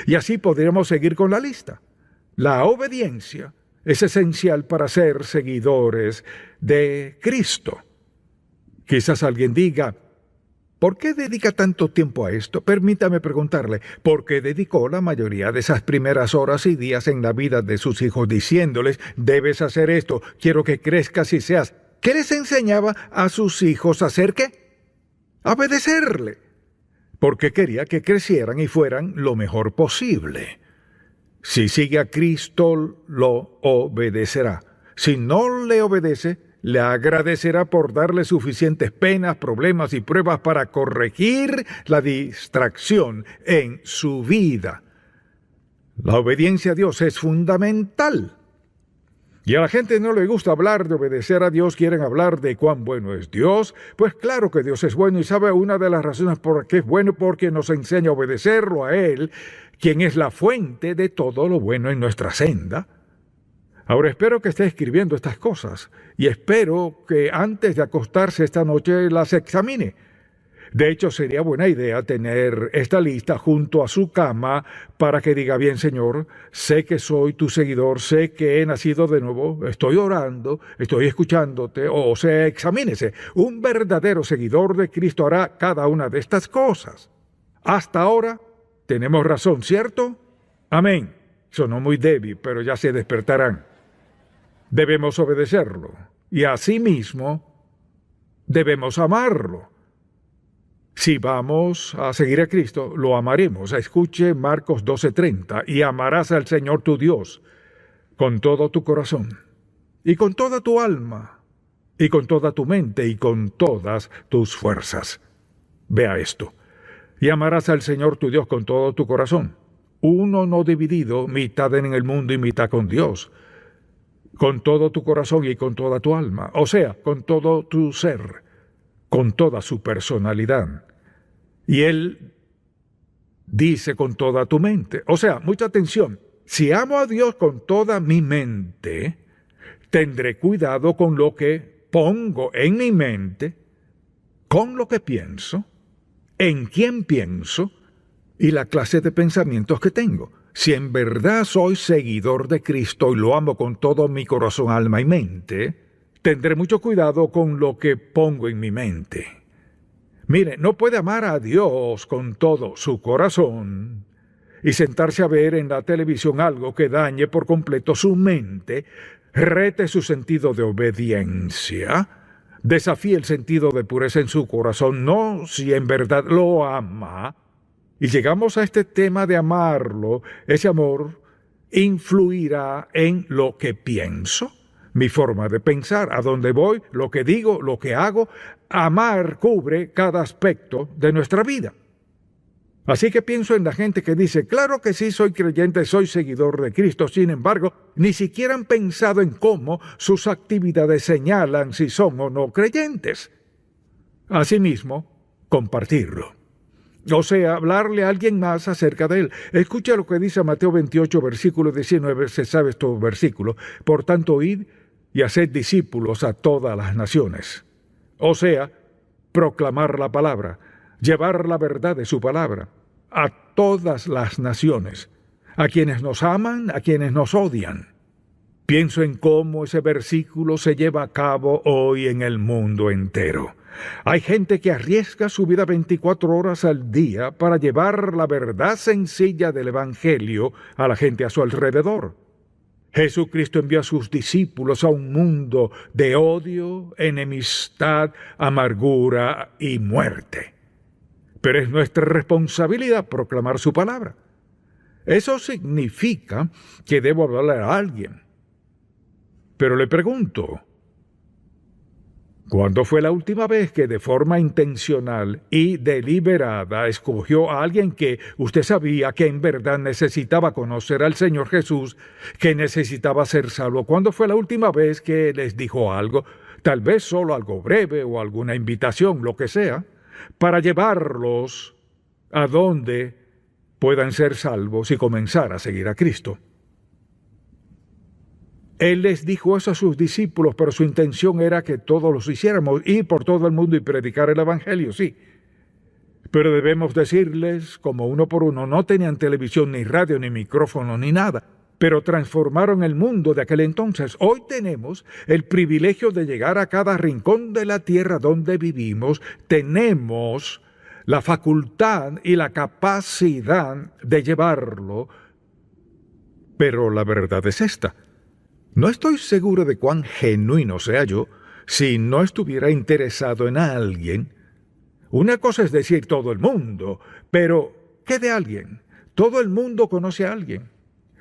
Y así podríamos seguir con la lista. La obediencia es esencial para ser seguidores de Cristo. Quizás alguien diga, ¿por qué dedica tanto tiempo a esto? Permítame preguntarle, ¿por qué dedicó la mayoría de esas primeras horas y días en la vida de sus hijos diciéndoles, debes hacer esto, quiero que crezcas y seas? ¿Qué les enseñaba a sus hijos a hacer qué? A obedecerle. Porque quería que crecieran y fueran lo mejor posible. Si sigue a Cristo, lo obedecerá. Si no le obedece, le agradecerá por darle suficientes penas, problemas y pruebas para corregir la distracción en su vida. La obediencia a Dios es fundamental. Y a la gente no le gusta hablar de obedecer a Dios, quieren hablar de cuán bueno es Dios. Pues claro que Dios es bueno y sabe una de las razones por qué es bueno, porque nos enseña a obedecerlo a Él, quien es la fuente de todo lo bueno en nuestra senda. Ahora espero que esté escribiendo estas cosas y espero que antes de acostarse esta noche las examine. De hecho, sería buena idea tener esta lista junto a su cama para que diga, bien, Señor, sé que soy tu seguidor, sé que he nacido de nuevo, estoy orando, estoy escuchándote, o sea, examínese. Un verdadero seguidor de Cristo hará cada una de estas cosas. Hasta ahora tenemos razón, ¿cierto? Amén. Sonó muy débil, pero ya se despertarán. Debemos obedecerlo y asimismo debemos amarlo. Si vamos a seguir a Cristo, lo amaremos. Escuche Marcos 12:30, y amarás al Señor tu Dios con todo tu corazón, y con toda tu alma, y con toda tu mente, y con todas tus fuerzas. Vea esto. Y amarás al Señor tu Dios con todo tu corazón. Uno no dividido, mitad en el mundo y mitad con Dios. Con todo tu corazón y con toda tu alma. O sea, con todo tu ser, con toda su personalidad. Y Él dice con toda tu mente. O sea, mucha atención. Si amo a Dios con toda mi mente, tendré cuidado con lo que pongo en mi mente, con lo que pienso, en quién pienso y la clase de pensamientos que tengo. Si en verdad soy seguidor de Cristo y lo amo con todo mi corazón, alma y mente, tendré mucho cuidado con lo que pongo en mi mente. Mire, no puede amar a Dios con todo su corazón y sentarse a ver en la televisión algo que dañe por completo su mente, rete su sentido de obediencia, desafíe el sentido de pureza en su corazón, no si en verdad lo ama. Y llegamos a este tema de amarlo. Ese amor influirá en lo que pienso, mi forma de pensar, a dónde voy, lo que digo, lo que hago. Amar cubre cada aspecto de nuestra vida. Así que pienso en la gente que dice, claro que sí, soy creyente, soy seguidor de Cristo. Sin embargo, ni siquiera han pensado en cómo sus actividades señalan si son o no creyentes. Asimismo, compartirlo. O sea, hablarle a alguien más acerca de él. Escucha lo que dice Mateo 28, versículo 19, se sabe estos versículos. Por tanto, id y haced discípulos a todas las naciones. O sea, proclamar la palabra, llevar la verdad de su palabra a todas las naciones, a quienes nos aman, a quienes nos odian. Pienso en cómo ese versículo se lleva a cabo hoy en el mundo entero. Hay gente que arriesga su vida 24 horas al día para llevar la verdad sencilla del Evangelio a la gente a su alrededor. Jesucristo envió a sus discípulos a un mundo de odio, enemistad, amargura y muerte. Pero es nuestra responsabilidad proclamar su palabra. Eso significa que debo hablarle a alguien. Pero le pregunto, ¿cuándo fue la última vez que de forma intencional y deliberada escogió a alguien que usted sabía que en verdad necesitaba conocer al Señor Jesús, que necesitaba ser salvo? ¿Cuándo fue la última vez que les dijo algo? Tal vez solo algo breve o alguna invitación, lo que sea, para llevarlos a donde puedan ser salvos y comenzar a seguir a Cristo. Él les dijo eso a sus discípulos, pero su intención era que todos los hiciéramos, ir por todo el mundo y predicar el Evangelio, sí. Pero debemos decirles, como uno por uno, no tenían televisión, ni radio, ni micrófono, ni nada, pero transformaron el mundo de aquel entonces. Hoy tenemos el privilegio de llegar a cada rincón de la tierra donde vivimos. Tenemos la facultad y la capacidad de llevarlo, pero la verdad es esta. No estoy seguro de cuán genuino sea yo si no estuviera interesado en alguien. Una cosa es decir todo el mundo, pero ¿qué de alguien? Todo el mundo conoce a alguien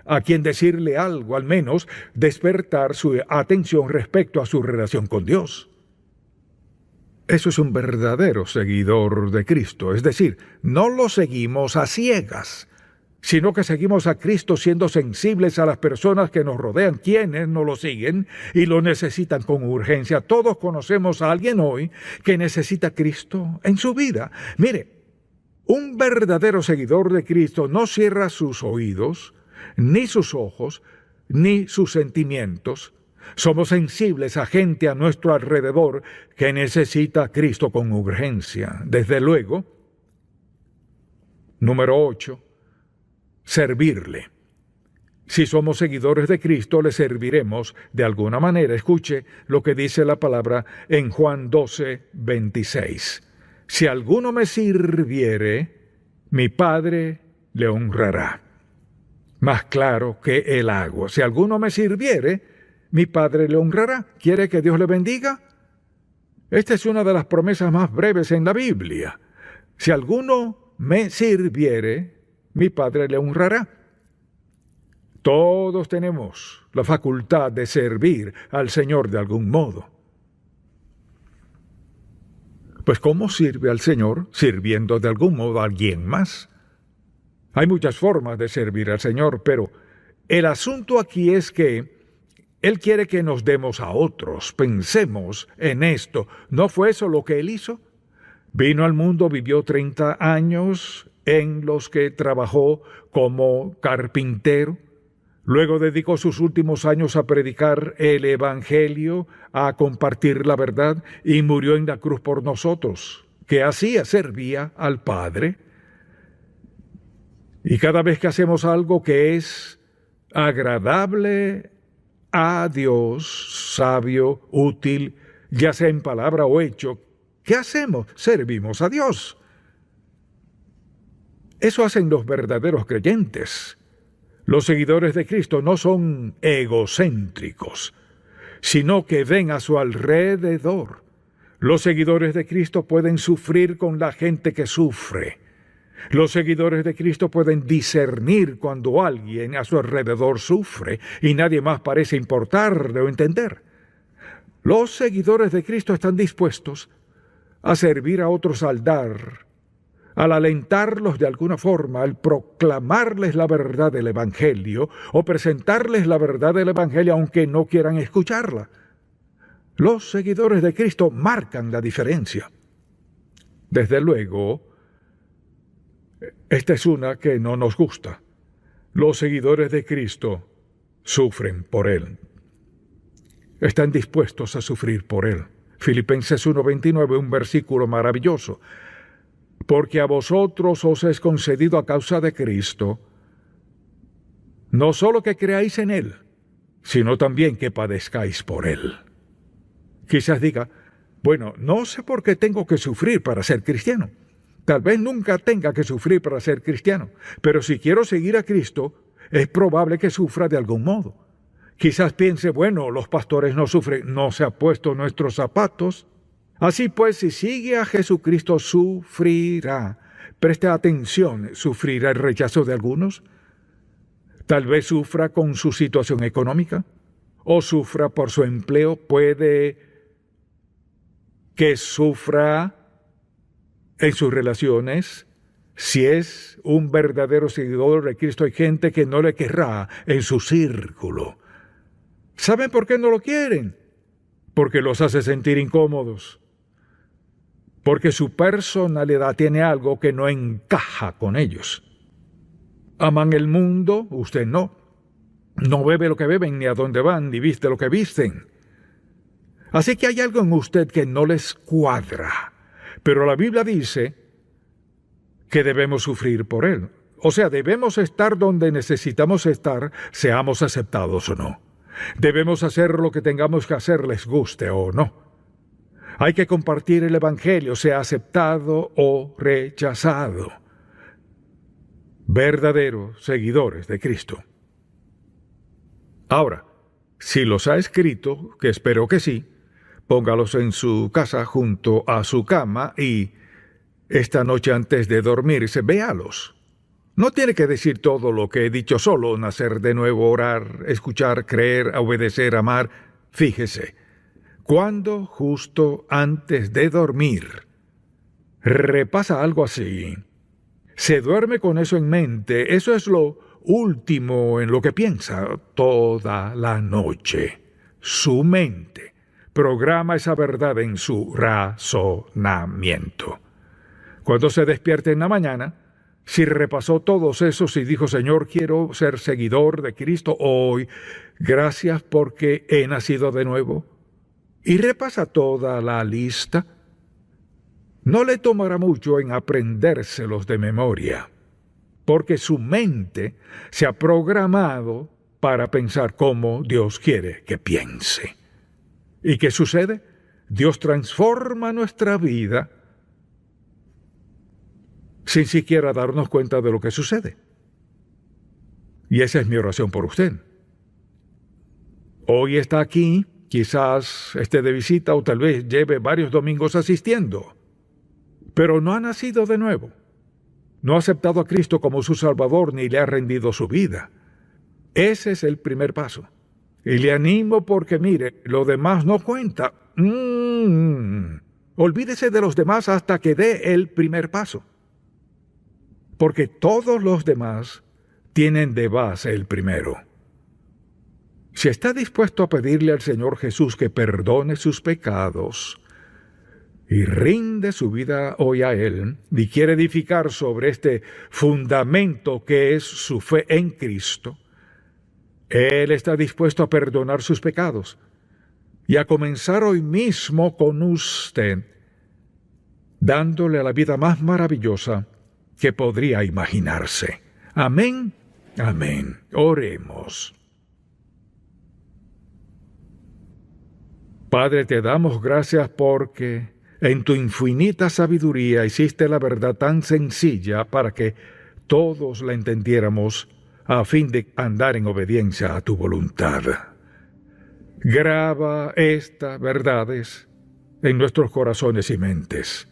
a quien decirle algo, al menos despertar su atención respecto a su relación con Dios. Eso es un verdadero seguidor de Cristo, es decir, no lo seguimos a ciegas, sino que seguimos a Cristo siendo sensibles a las personas que nos rodean, quienes no lo siguen y lo necesitan con urgencia. Todos conocemos a alguien hoy que necesita a Cristo en su vida. Mire, un verdadero seguidor de Cristo no cierra sus oídos, ni sus ojos, ni sus sentimientos. Somos sensibles a gente a nuestro alrededor que necesita a Cristo con urgencia. Desde luego, número 8, servirle. Si somos seguidores de Cristo, le serviremos de alguna manera. Escuche lo que dice la palabra en Juan 12:26. Si alguno me sirviere, mi Padre le honrará. Más claro que el agua. Si alguno me sirviere, mi Padre le honrará. ¿Quiere que Dios le bendiga? Esta es una de las promesas más breves en la Biblia. Si alguno me sirviere, mi Padre le honrará. Todos tenemos la facultad de servir al Señor de algún modo. Pues ¿cómo sirve al Señor? Sirviendo de algún modo a alguien más. Hay muchas formas de servir al Señor, pero el asunto aquí es que Él quiere que nos demos a otros. Pensemos en esto. ¿No fue eso lo que Él hizo? Vino al mundo, vivió 30 años en los que trabajó como carpintero. Luego dedicó sus últimos años a predicar el Evangelio, a compartir la verdad, y murió en la cruz por nosotros. ¿Qué hacía? Servía al Padre. Y cada vez que hacemos algo que es agradable a Dios, sabio, útil, ya sea en palabra o hecho. ¿Qué hacemos? Servimos a Dios. Eso hacen los verdaderos creyentes. Los seguidores de Cristo no son egocéntricos, sino que ven a su alrededor. Los seguidores de Cristo pueden sufrir con la gente que sufre. Los seguidores de Cristo pueden discernir cuando alguien a su alrededor sufre y nadie más parece importarle o entender. Los seguidores de Cristo están dispuestos a servir a otros al dar, al alentarlos de alguna forma, al proclamarles la verdad del Evangelio o presentarles la verdad del Evangelio aunque no quieran escucharla. Los seguidores de Cristo marcan la diferencia. Desde luego, esta es una que no nos gusta. Los seguidores de Cristo sufren por Él. Están dispuestos a sufrir por Él. Filipenses 1:29, un versículo maravilloso. Porque a vosotros os es concedido a causa de Cristo, no solo que creáis en Él, sino también que padezcáis por Él. Quizás diga, bueno, no sé por qué tengo que sufrir para ser cristiano. Tal vez nunca tenga que sufrir para ser cristiano, pero si quiero seguir a Cristo, es probable que sufra de algún modo. Quizás piense, bueno, los pastores no sufren, no se ha puesto nuestros zapatos. Así pues, si sigue a Jesucristo, sufrirá. Preste atención, ¿sufrirá el rechazo de algunos? Tal vez sufra con su situación económica, o sufra por su empleo. Puede que sufra en sus relaciones. Si es un verdadero seguidor de Cristo, hay gente que no le querrá en su círculo. ¿Saben por qué no lo quieren? Porque los hace sentir incómodos. Porque su personalidad tiene algo que no encaja con ellos. Aman el mundo, usted no. No bebe lo que beben, ni a dónde van, ni viste lo que visten. Así que hay algo en usted que no les cuadra. Pero la Biblia dice que debemos sufrir por Él. O sea, debemos estar donde necesitamos estar, seamos aceptados o no. Debemos hacer lo que tengamos que hacer, les guste o no. Hay que compartir el Evangelio, sea aceptado o rechazado. Verdaderos seguidores de Cristo. Ahora, si los ha escrito, que espero que sí, póngalos en su casa junto a su cama y esta noche antes de dormirse, véalos. No tiene que decir todo lo que he dicho, solo nacer de nuevo, orar, escuchar, creer, obedecer, amar. Fíjese, cuando justo antes de dormir repasa algo así, se duerme con eso en mente, eso es lo último en lo que piensa toda la noche. Su mente programa esa verdad en su razonamiento. Cuando se despierte en la mañana, si repasó todos esos y dijo, Señor, quiero ser seguidor de Cristo hoy, gracias porque he nacido de nuevo, y repasa toda la lista, no le tomará mucho en aprendérselos de memoria, porque su mente se ha programado para pensar como Dios quiere que piense. ¿Y qué sucede? Dios transforma nuestra vida sin siquiera darnos cuenta de lo que sucede. Y esa es mi oración por usted. Hoy está aquí, quizás esté de visita o tal vez lleve varios domingos asistiendo, pero no ha nacido de nuevo. No ha aceptado a Cristo como su Salvador ni le ha rendido su vida. Ese es el primer paso. Y le animo porque, mire, lo demás no cuenta. Olvídese de los demás hasta que dé el primer paso. Porque todos los demás tienen de base el primero. Si está dispuesto a pedirle al Señor Jesús que perdone sus pecados y rinde su vida hoy a Él, y quiere edificar sobre este fundamento que es su fe en Cristo, Él está dispuesto a perdonar sus pecados y a comenzar hoy mismo con usted, dándole la vida más maravillosa que podría imaginarse. Amén, amén. Oremos. Padre, te damos gracias porque en tu infinita sabiduría hiciste la verdad tan sencilla para que todos la entendiéramos a fin de andar en obediencia a tu voluntad. Graba estas verdades en nuestros corazones y mentes.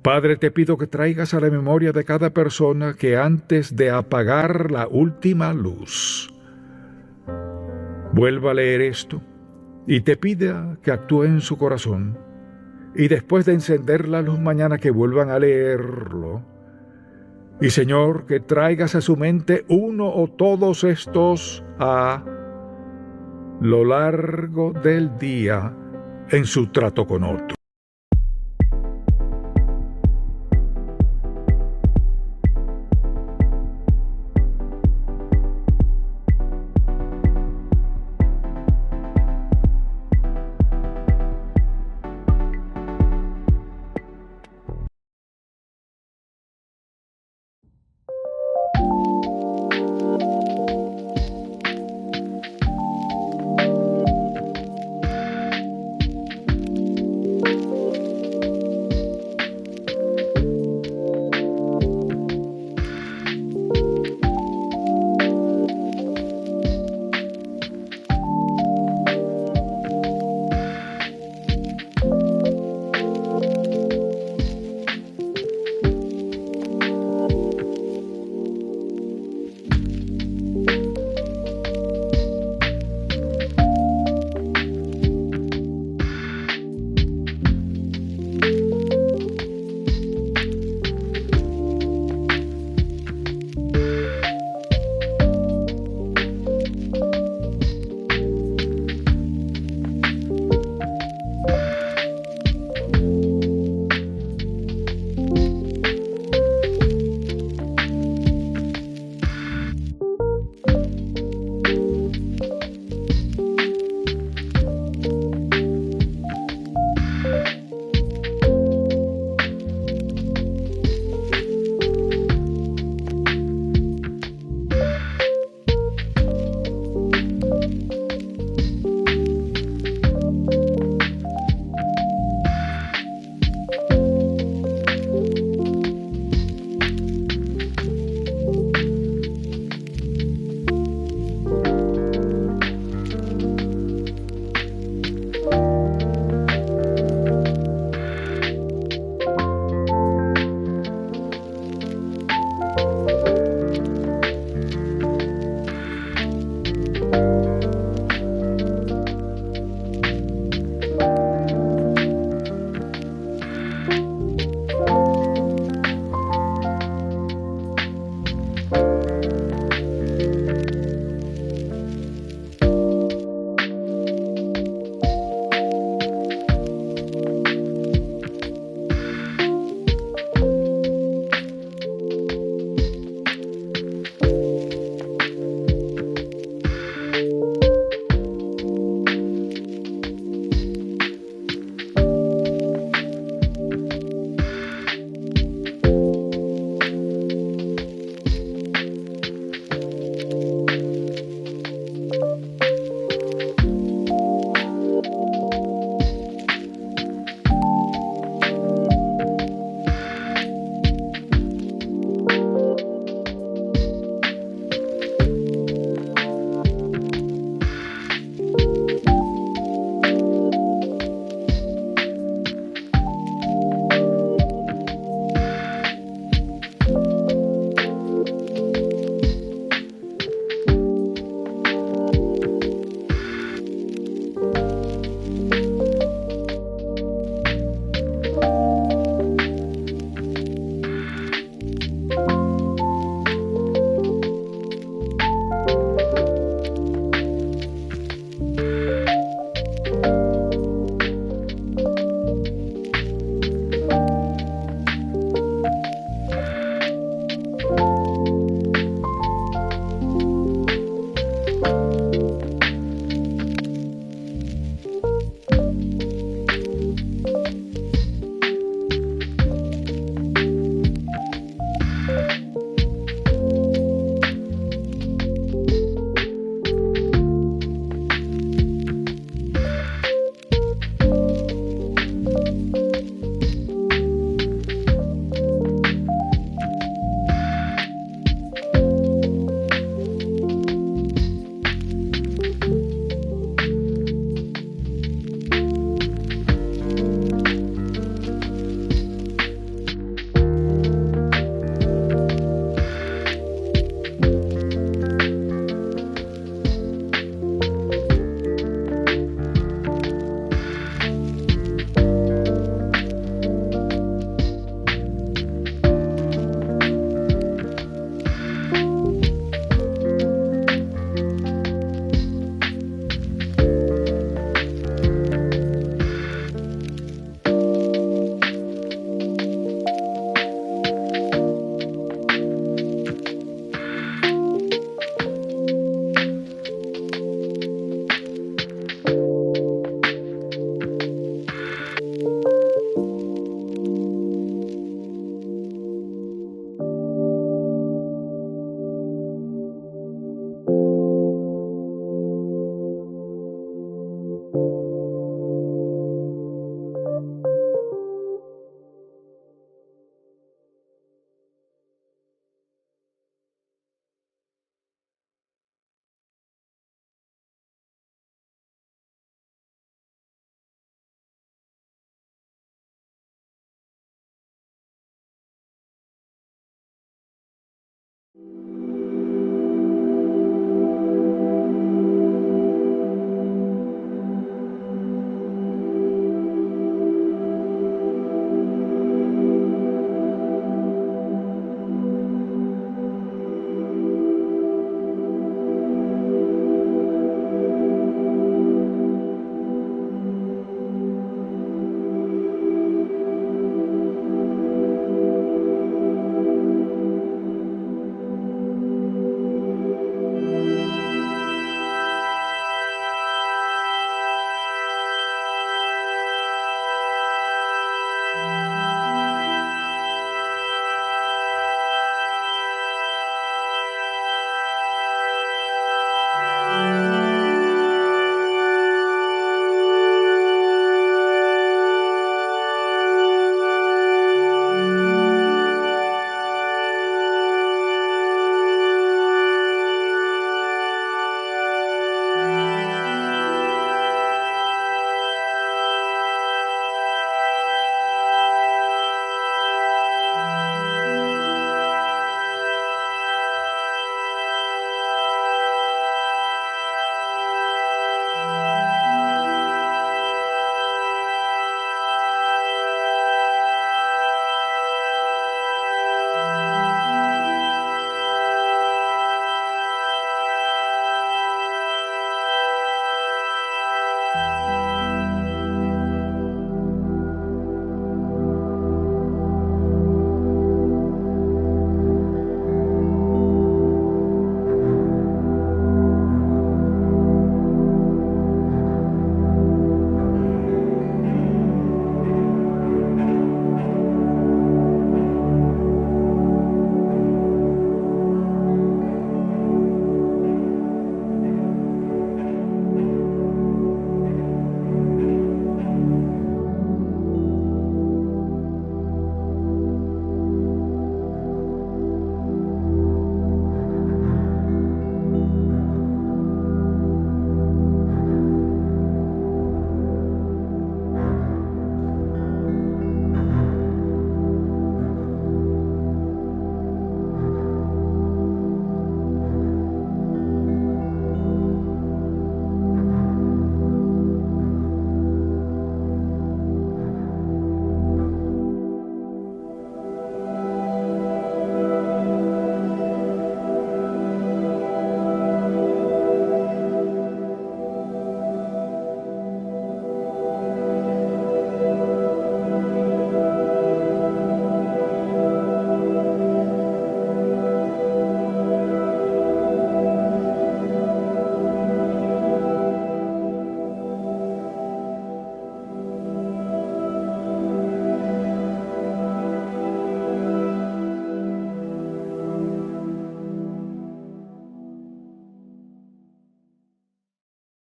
Padre, te pido que traigas a la memoria de cada persona que antes de apagar la última luz vuelva a leer esto y te pida que actúe en su corazón, y después de encender la luz mañana que vuelvan a leerlo. Y Señor, que traigas a su mente uno o todos estos a lo largo del día en su trato con otro.